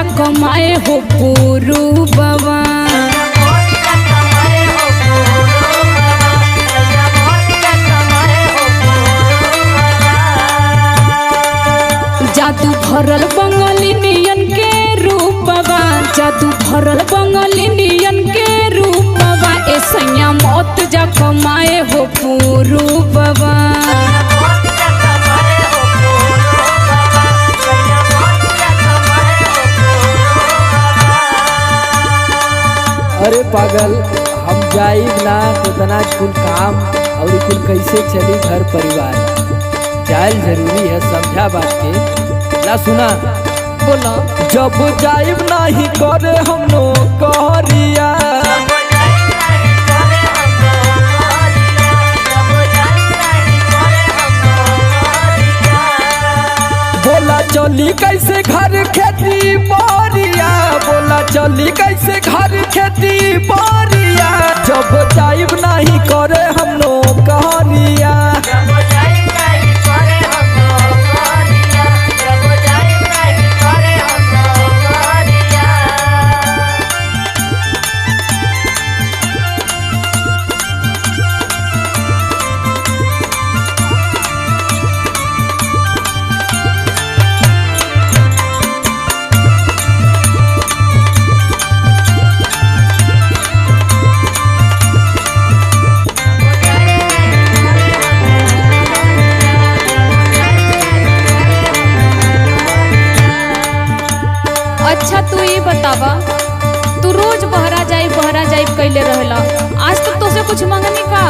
जा कमाए हो पुरु बाबा। जादू भरल बंगालिनियन के रूपवा, जादू भरल बंगालिनियन के रूपवा। ए सैया मौत जा कमाए हो पुरु बाबा। अरे पागल, हम जाइब ना तो तना कुल काम और कुल कैसे चली घर परिवार। जायल जरूरी है, समझा बात के। ला सुना, बोलो। जब जाइब नहीं करे हम कहरिया, बोला चली कैसे घर खेती बारिया, बोला चली कैसे घर खेती बारिया। जब जाइब नहीं करे हम कहरिया, अच्छा तू ये बतावा, तू रोज बहरा जाई कैले रहेला, आज तक तो से कुछ मांगनी का?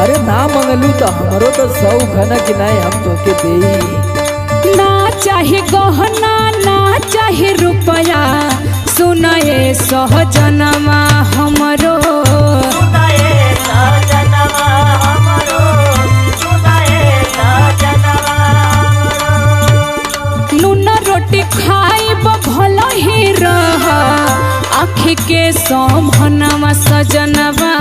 अरे ना मंगलू तो हमरो तो सौ घना कि नहीं हम तोके देई। ना चाहे गहना ना चाहे रुपया, सुनाए सहजनमा हमरो। नून रोटी खाइब भला ही रह, आँखी के समहनवा सजनवा।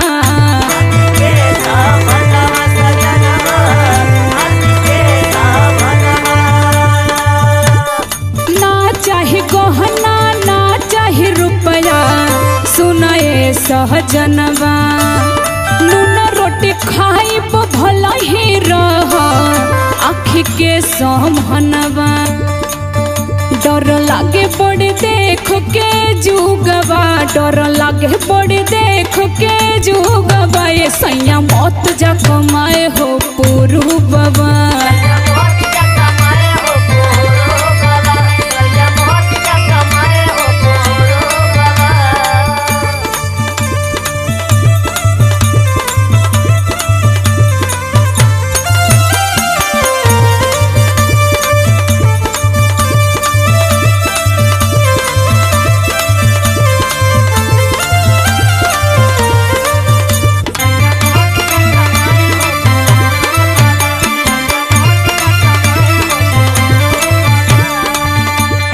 ना चाहे गहना ना चाहे रुपया, सुनाए सहजनवा। नून रोटी खाइब भला ही रह, आँखी के समहनवा। डर लागे बड़े देख के जुगवा, डर लागे बड़े देख के जुगवा। ये सैया मौत जा कमाए हो पुरु बाबा।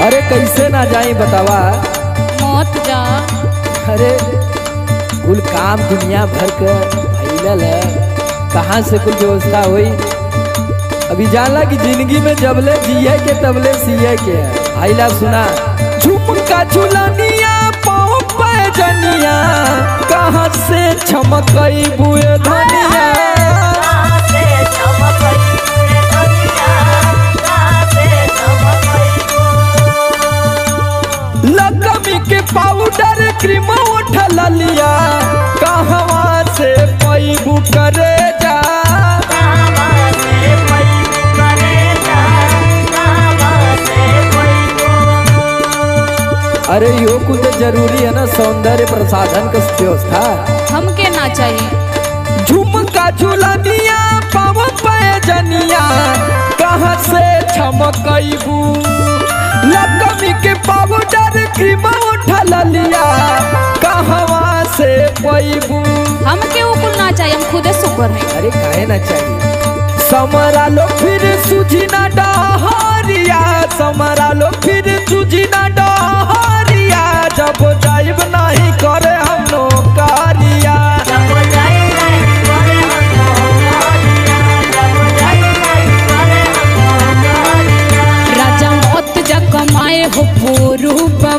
अरे कैसे ना जाई बतावा। मौत जा। अरे कुल काम दुनिया भर के भइलल है, कहाँ से कुल व्यवस्था हुई। अभी जानला कि जिंदगी में जबले जिए के तबले सिए के है। आइला सुना, झुमका झुलनिया पाँव पैजनिया, कहाँ से चमकई बुए धनिया। लकमी के पाउडर क्रीम उठल लिया, कहवा से पैबू करे जा। अरे यो कुछ जरूरी है ना, सौंदर्य प्रसाधन का व्यवस्था हमके ना चाहिए। झुमका झुलनिया पाँव पैजनिया, कहाँ से चमकईबू। लकमी के पाउडर क्रीम उठल लिया, कहवा से पैबू। हमके वो कुल ना चाहिए, हम खुदे सुपर हैं। अरे काहे ना चाहिए। समरा लो फिर सूझी ना डहरिया, समरा लो फिर सूझी ना डहरिया। जब जाइब नहीं करे हम नौकरिया, राजा मौत जा कमाए हो पुरु बाबा।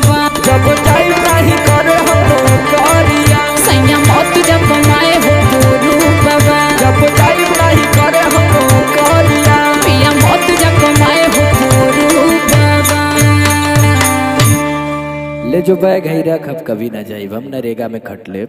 जो बैग है रख, अब कभी ना जाइब हम नरेगा में खट लेब।